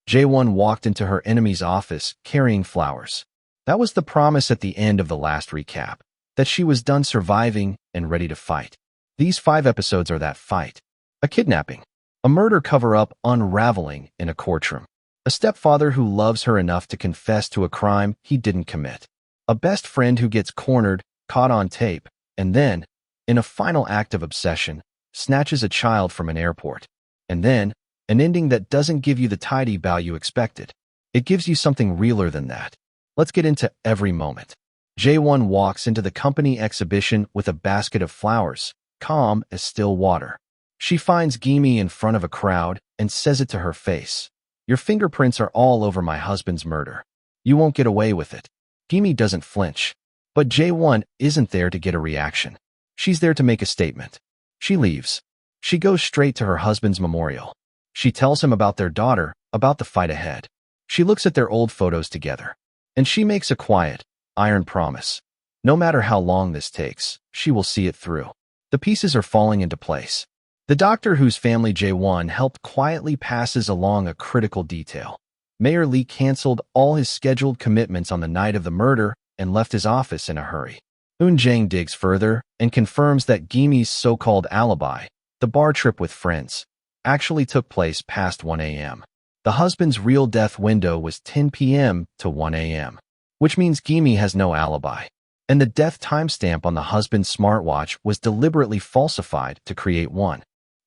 Jaewon walked into her enemy's office carrying flowers. That was the promise at the end of the last recap, that she was done surviving and ready to fight. These 5 episodes are that fight. A kidnapping. A murder cover-up unraveling in a courtroom. A stepfather who loves her enough to confess to a crime he didn't commit. A best friend who gets cornered, caught on tape, and then, in a final act of obsession, snatches a child from an airport. And then, an ending that doesn't give you the tidy bow you expected. It gives you something realer than that. Let's get into every moment. Jaewon walks into the company exhibition with a basket of flowers, calm as still water. She finds Guimi in front of a crowd and says it to her face. Your fingerprints are all over my husband's murder. You won't get away with it. Guimi doesn't flinch. But Jaewon isn't there to get a reaction. She's there to make a statement. She leaves. She goes straight to her husband's memorial. She tells him about their daughter, about the fight ahead. She looks at their old photos together. And she makes a quiet, iron promise. No matter how long this takes, she will see it through. The pieces are falling into place. The doctor whose family Jaewon helped quietly passes along a critical detail. Mayor Lee canceled all his scheduled commitments on the night of the murder and left his office in a hurry. Eun-jang digs further and confirms that Guimi's so-called alibi, the bar trip with friends, actually took place past 1 a.m. The husband's real death window was 10 p.m. to 1 a.m., which means Guimi has no alibi. And the death timestamp on the husband's smartwatch was deliberately falsified to create one.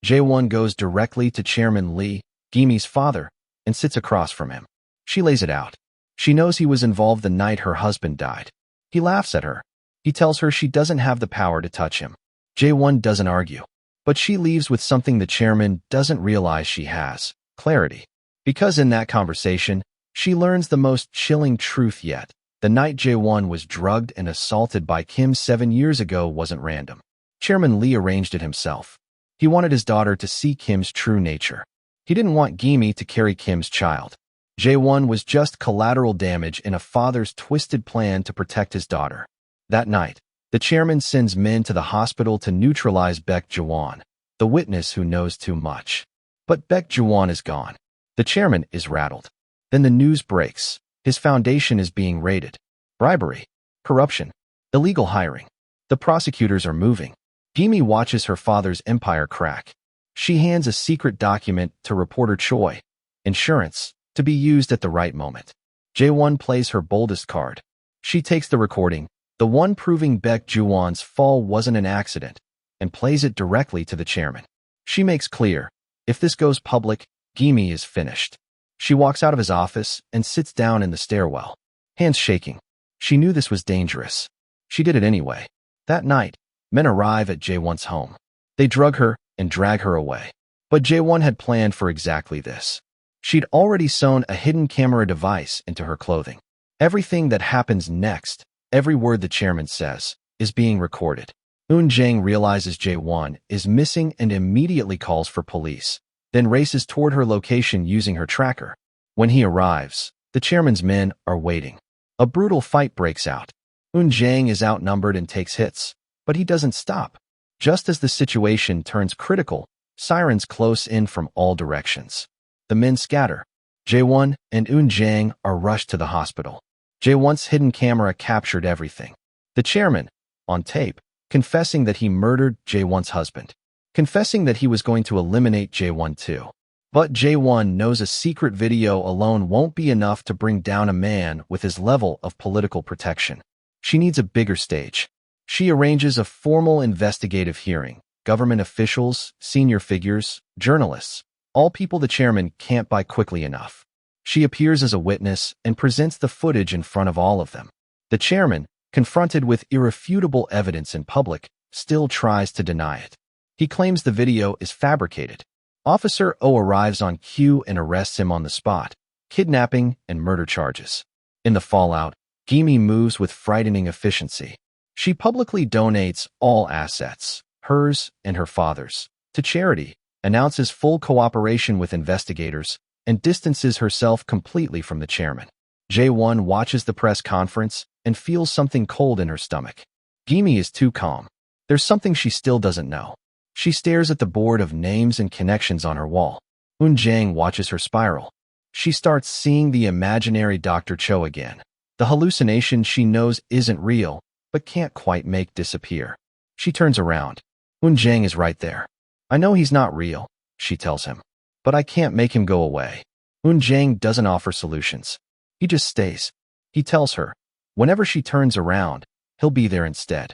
Jaewon goes directly to Chairman Lee, Guimi's father, and sits across from him. She lays it out. She knows he was involved the night her husband died. He laughs at her. He tells her she doesn't have the power to touch him. Jaewon doesn't argue. But she leaves with something the chairman doesn't realize she has: clarity. Because in that conversation, she learns the most chilling truth yet. The night Jaewon was drugged and assaulted by Kim 7 years ago wasn't random. Chairman Lee arranged it himself. He wanted his daughter to see Kim's true nature. He didn't want Guimi to carry Kim's child. Jaewon was just collateral damage in a father's twisted plan to protect his daughter. That night, the chairman sends men to the hospital to neutralize Baek Jaewon, the witness who knows too much. But Baek Jaewon is gone. The chairman is rattled. Then the news breaks. His foundation is being raided. Bribery, corruption, illegal hiring. The prosecutors are moving. Guimi watches her father's empire crack. She hands a secret document to reporter Choi. Insurance, to be used at the right moment. Jaewon plays her boldest card. She takes the recording, the one proving Baek Jaewon's fall wasn't an accident, and plays it directly to the chairman. She makes clear, if this goes public, Guimi is finished. She walks out of his office and sits down in the stairwell, hands shaking. She knew this was dangerous. She did it anyway. That night, men arrive at Jaewon's home. They drug her and drag her away. But Jaewon had planned for exactly this. She'd already sewn a hidden camera device into her clothing. Everything that happens next, every word the chairman says, is being recorded. Eun-jang realizes Jaewon is missing and immediately calls for police, then races toward her location using her tracker. When he arrives, the chairman's men are waiting. A brutal fight breaks out. Eun-jang is outnumbered and takes hits, but he doesn't stop. Just as the situation turns critical, sirens close in from all directions. The men scatter. Jaewon and Eun-jang are rushed to the hospital. Jaewon's hidden camera captured everything. The chairman, on tape, confessing that he murdered Jaewon's husband. Confessing that he was going to eliminate Jaewon too. But Jaewon knows a secret video alone won't be enough to bring down a man with his level of political protection. She needs a bigger stage. She arranges a formal investigative hearing. Government officials, senior figures, journalists, all people the chairman can't buy quickly enough. She appears as a witness and presents the footage in front of all of them. The chairman, confronted with irrefutable evidence in public, still tries to deny it. He claims the video is fabricated. Officer O arrives on cue and arrests him on the spot, kidnapping and murder charges. In the fallout, Guimi moves with frightening efficiency. She publicly donates all assets, hers and her father's, to charity, announces full cooperation with investigators, and distances herself completely from the chairman. Jaewon watches the press conference and feels something cold in her stomach. Guimi is too calm. There's something she still doesn't know. She stares at the board of names and connections on her wall. Eun-jang watches her spiral. She starts seeing the imaginary Dr. Cho again. The hallucination she knows isn't real, but can't quite make disappear. She turns around. Eun Jang is right there. I know he's not real, she tells him. But I can't make him go away. Eun Jang doesn't offer solutions. He just stays. He tells her, whenever she turns around, he'll be there instead.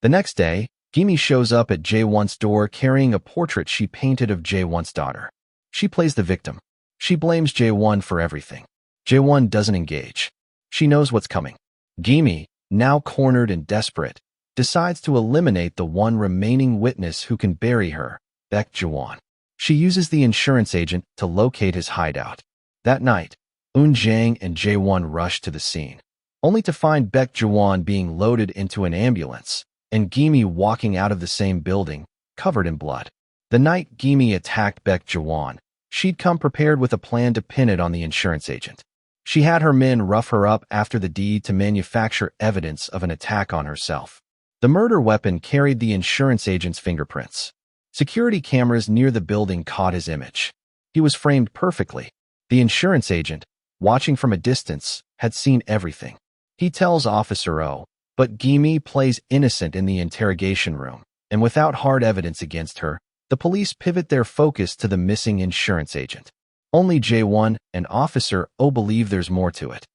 The next day, Guimi shows up at Jaewon's door carrying a portrait she painted of Jaewon's daughter. She plays the victim. She blames Jaewon for everything. Jaewon doesn't engage. She knows what's coming. Guimi, now cornered and desperate, decides to eliminate the one remaining witness who can bury her, Baek Jaewon. She uses the insurance agent to locate his hideout. That night, Eun Jang and Jaewon rush to the scene, only to find Baek Jaewon being loaded into an ambulance and Guimi walking out of the same building, covered in blood. The night Guimi attacked Baek Jaewon, she'd come prepared with a plan to pin it on the insurance agent. She had her men rough her up after the deed to manufacture evidence of an attack on herself. The murder weapon carried the insurance agent's fingerprints. Security cameras near the building caught his image. He was framed perfectly. The insurance agent, watching from a distance, had seen everything. He tells Officer O, but Guimi plays innocent in the interrogation room, and without hard evidence against her, the police pivot their focus to the missing insurance agent. Only Jaewon and Officer O believe there's more to it.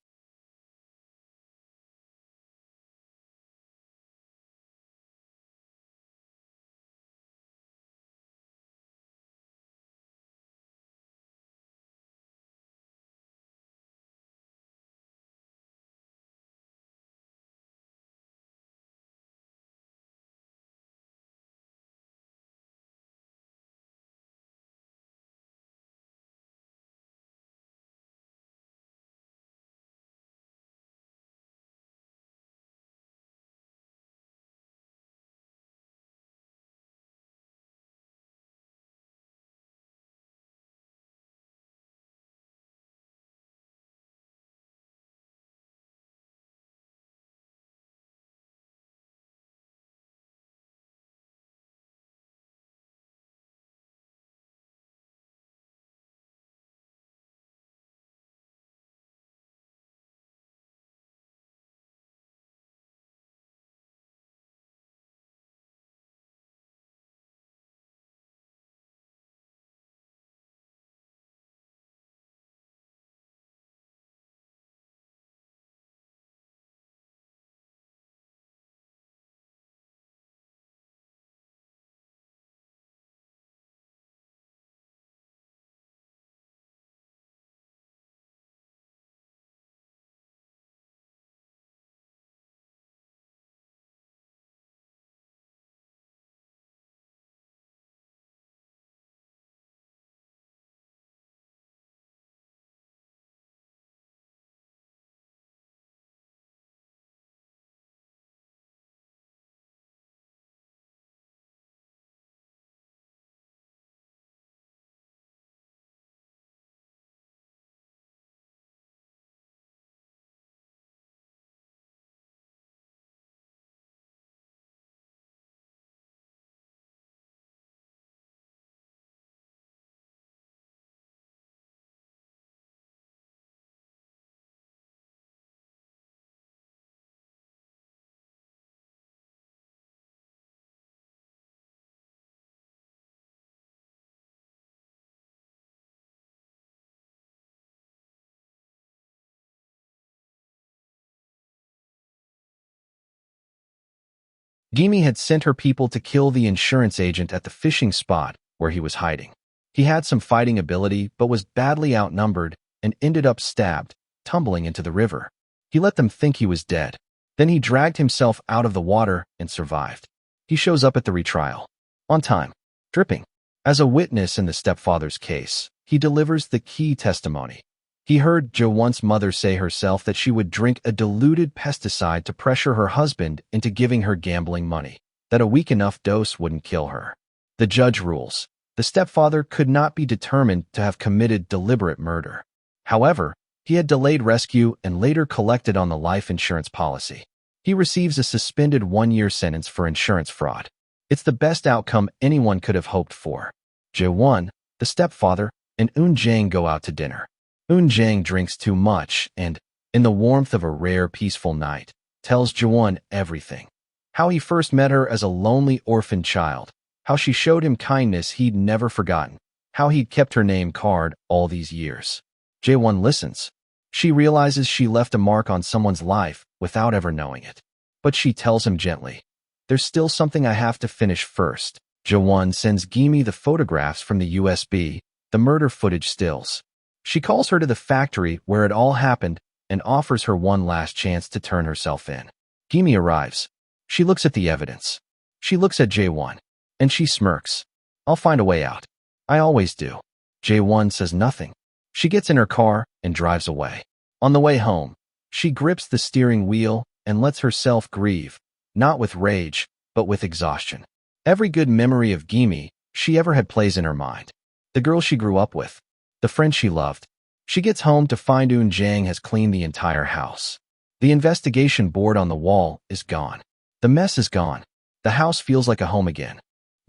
Guimi had sent her people to kill the insurance agent at the fishing spot where he was hiding. He had some fighting ability but was badly outnumbered and ended up stabbed, tumbling into the river. He let them think he was dead. Then he dragged himself out of the water and survived. He shows up at the retrial. On time. Dripping. As a witness in the stepfather's case, he delivers the key testimony. He heard Jaewon's mother say herself that she would drink a diluted pesticide to pressure her husband into giving her gambling money, that a weak enough dose wouldn't kill her. The judge rules. The stepfather could not be determined to have committed deliberate murder. However, he had delayed rescue and later collected on the life insurance policy. He receives a suspended 1-year sentence for insurance fraud. It's the best outcome anyone could have hoped for. Jaewon, the stepfather, and Eun Jang go out to dinner. Jang drinks too much and, in the warmth of a rare peaceful night, tells Jaewon everything. How he first met her as a lonely orphan child, how she showed him kindness he'd never forgotten, how he'd kept her name card all these years. Jaewon listens. She realizes she left a mark on someone's life without ever knowing it. But she tells him gently, "There's still something I have to finish first." Jaewon sends Guimi the photographs from the USB, the murder footage stills. She calls her to the factory where it all happened and offers her one last chance to turn herself in. Guimi arrives. She looks at the evidence. She looks at Jaewon, and she smirks. "I'll find a way out. I always do." Jaewon says nothing. She gets in her car and drives away. On the way home, she grips the steering wheel and lets herself grieve, not with rage, but with exhaustion. Every good memory of Guimi she ever had plays in her mind. The girl she grew up with, the friend she loved. She gets home to find Jang has cleaned the entire house. The investigation board on the wall is gone. The mess is gone. The house feels like a home again.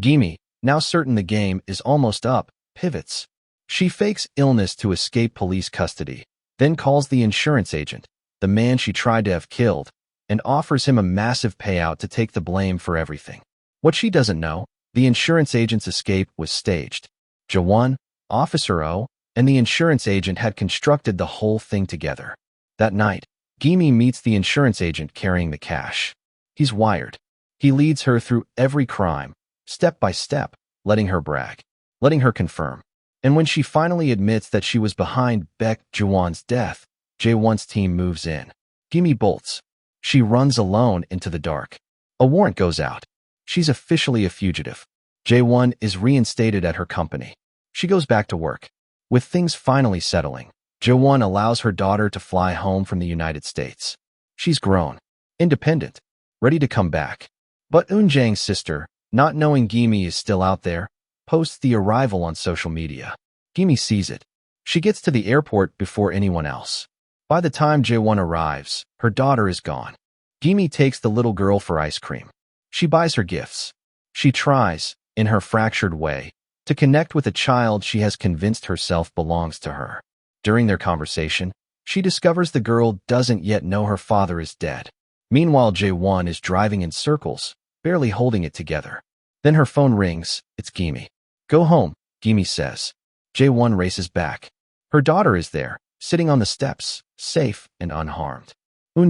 Guimi, now certain the game is almost up, pivots. She fakes illness to escape police custody, then calls the insurance agent, the man she tried to have killed, and offers him a massive payout to take the blame for everything. What she doesn't know, the insurance agent's escape was staged. Jaewon, Officer O, and the insurance agent had constructed the whole thing together. That night, Guimi meets the insurance agent carrying the cash. He's wired. He leads her through every crime, step by step, letting her brag, letting her confirm. And when she finally admits that she was behind Jaewon's death, Jaewon's team moves in. Guimi bolts. She runs alone into the dark. A warrant goes out. She's officially a fugitive. Jaewon is reinstated at her company. She goes back to work. With things finally settling, Jaewon allows her daughter to fly home from the United States. She's grown, independent, ready to come back. But Jang's sister, not knowing Guimi is still out there, posts the arrival on social media. Guimi sees it. She gets to the airport before anyone else. By the time Jaewon arrives, her daughter is gone. Guimi takes the little girl for ice cream. She buys her gifts. She tries, in her fractured way, to connect with a child she has convinced herself belongs to her. During their conversation, she discovers the girl doesn't yet know her father is dead. Meanwhile, Jaewon is driving in circles, barely holding it together. Then her phone rings. It's Guimi. "Go home," Guimi says. Jaewon races back. Her daughter is there, sitting on the steps, safe and unharmed.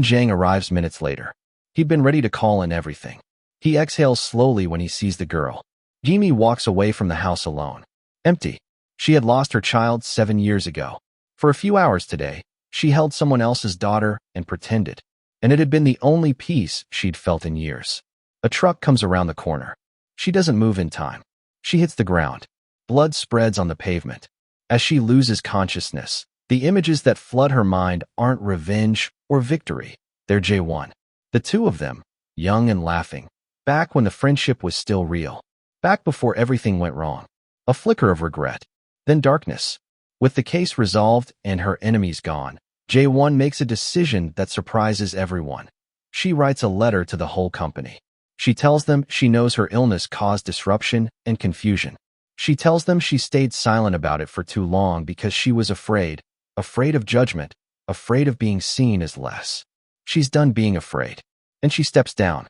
Jang arrives minutes later. He'd been ready to call in everything. He exhales slowly when he sees the girl. Guimi walks away from the house alone. Empty. She had lost her child 7 years ago. For a few hours today, she held someone else's daughter and pretended. And it had been the only peace she'd felt in years. A truck comes around the corner. She doesn't move in time. She hits the ground. Blood spreads on the pavement. As she loses consciousness, the images that flood her mind aren't revenge or victory. They're Jaewon. The two of them, young and laughing. Back when the friendship was still real. Back before everything went wrong. A flicker of regret. Then darkness. With the case resolved and her enemies gone, Jaewon makes a decision that surprises everyone. She writes a letter to the whole company. She tells them she knows her illness caused disruption and confusion. She tells them she stayed silent about it for too long because she was afraid of judgment, afraid of being seen as less. She's done being afraid. And she steps down.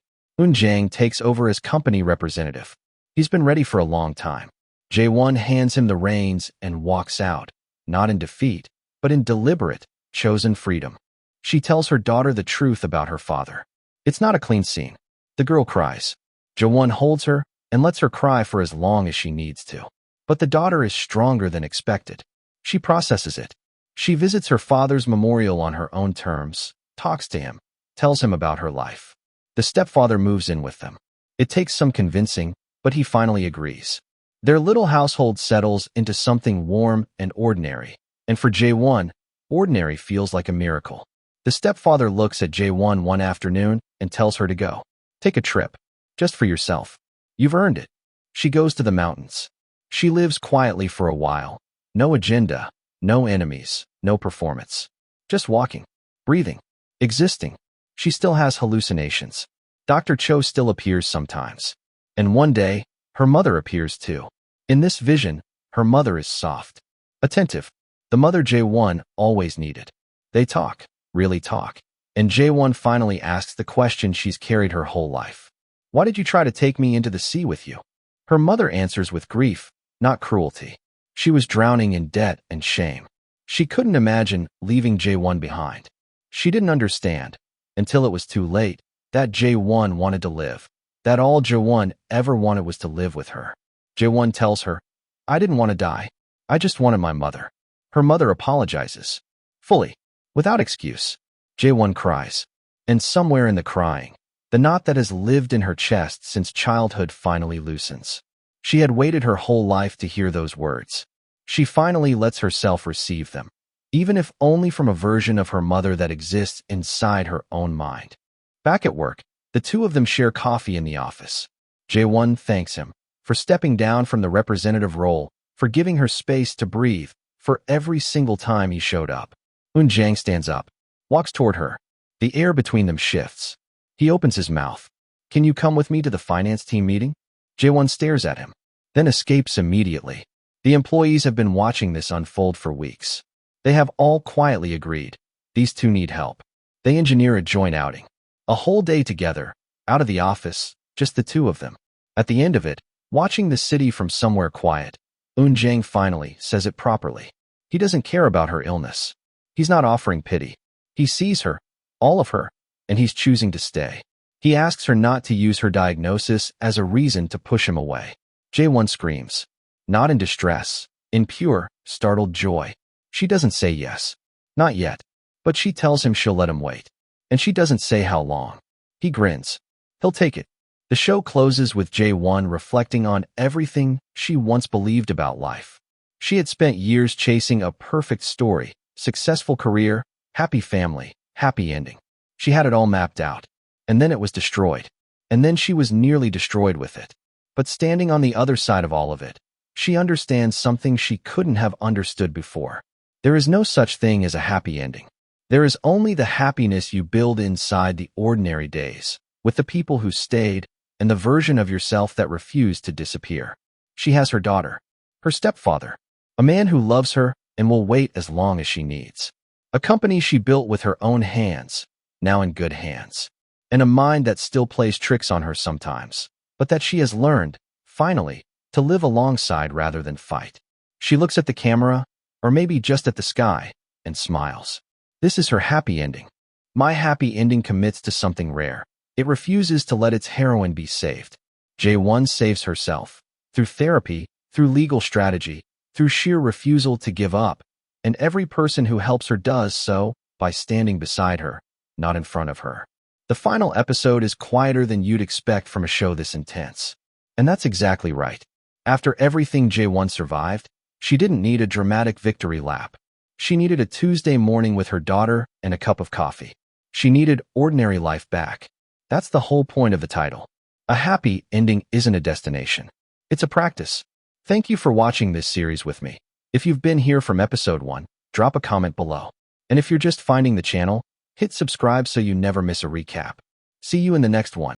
Jang takes over as company representative. He's been ready for a long time. Jaewon hands him the reins and walks out, not in defeat, but in deliberate, chosen freedom. She tells her daughter the truth about her father. It's not a clean scene. The girl cries. Jaewon holds her and lets her cry for as long as she needs to. But the daughter is stronger than expected. She processes it. She visits her father's memorial on her own terms, talks to him, tells him about her life. The stepfather moves in with them. It takes some convincing, but he finally agrees. Their little household settles into something warm and ordinary. And for Jaewon, ordinary feels like a miracle. The stepfather looks at Jaewon one afternoon and tells her to go. Take a trip. Just for yourself. You've earned it. She goes to the mountains. She lives quietly for a while. No agenda, no enemies, no performance. Just walking, breathing, existing. She still has hallucinations. Dr. Cho still appears sometimes. And one day, her mother appears too. In this vision, her mother is soft, attentive, The mother Jaewon always needed. They talk, really talk. And Jaewon finally asks the question she's carried her whole life. Why did you try to take me into the sea with you? Her mother answers with grief, not cruelty. She was drowning in debt and shame. She couldn't imagine leaving Jaewon behind. She didn't understand, until it was too late, that Jaewon wanted to live. That all Jaewon ever wanted was to live with her. Jaewon tells her, I didn't want to die. I just wanted my mother. Her mother apologizes. Fully. Without excuse. Jaewon cries. And somewhere in the crying, the knot that has lived in her chest since childhood finally loosens. She had waited her whole life to hear those words. She finally lets herself receive them, even if only from a version of her mother that exists inside her own mind. Back at work, the two of them share coffee in the office. Jaewon thanks him for stepping down from the representative role, for giving her space to breathe, for every single time he showed up. Eun-jang stands up, walks toward her. The air between them shifts. He opens his mouth. Can you come with me to the finance team meeting? Jaewon stares at him, then escapes immediately. The employees have been watching this unfold for weeks. They have all quietly agreed. These two need help. They engineer a joint outing. A whole day together, out of the office, just the two of them. At the end of it, watching the city from somewhere quiet, Eun-jang finally says it properly. He doesn't care about her illness. He's not offering pity. He sees her, all of her, and he's choosing to stay. He asks her not to use her diagnosis as a reason to push him away. Jaewon screams. Not in distress, in pure, startled joy. She doesn't say yes. Not yet. But she tells him she'll let him wait. And she doesn't say how long. He grins. He'll take it. The show closes with Jaewon reflecting on everything she once believed about life. She had spent years chasing a perfect story, successful career, happy family, happy ending. She had it all mapped out. And then it was destroyed. And then she was nearly destroyed with it. But standing on the other side of all of it, she understands something she couldn't have understood before. There is no such thing as a happy ending. There is only the happiness you build inside the ordinary days, with the people who stayed, and the version of yourself that refused to disappear. She has her daughter, her stepfather, a man who loves her and will wait as long as she needs, a company she built with her own hands, now in good hands, and a mind that still plays tricks on her sometimes, but that she has learned, finally, to live alongside rather than fight. She looks at the camera, or maybe just at the sky, and smiles. This is her happy ending. My happy ending commits to something rare. It refuses to let its heroine be saved. Jaewon saves herself, through therapy, through legal strategy, through sheer refusal to give up, and every person who helps her does so by standing beside her, not in front of her. The final episode is quieter than you'd expect from a show this intense. And that's exactly right. After everything Jaewon survived, she didn't need a dramatic victory lap. She needed a Tuesday morning with her daughter and a cup of coffee. She needed ordinary life back. That's the whole point of the title. A happy ending isn't a destination. It's a practice. Thank you for watching this series with me. If you've been here from episode 1, drop a comment below. And if you're just finding the channel, hit subscribe so you never miss a recap. See you in the next one.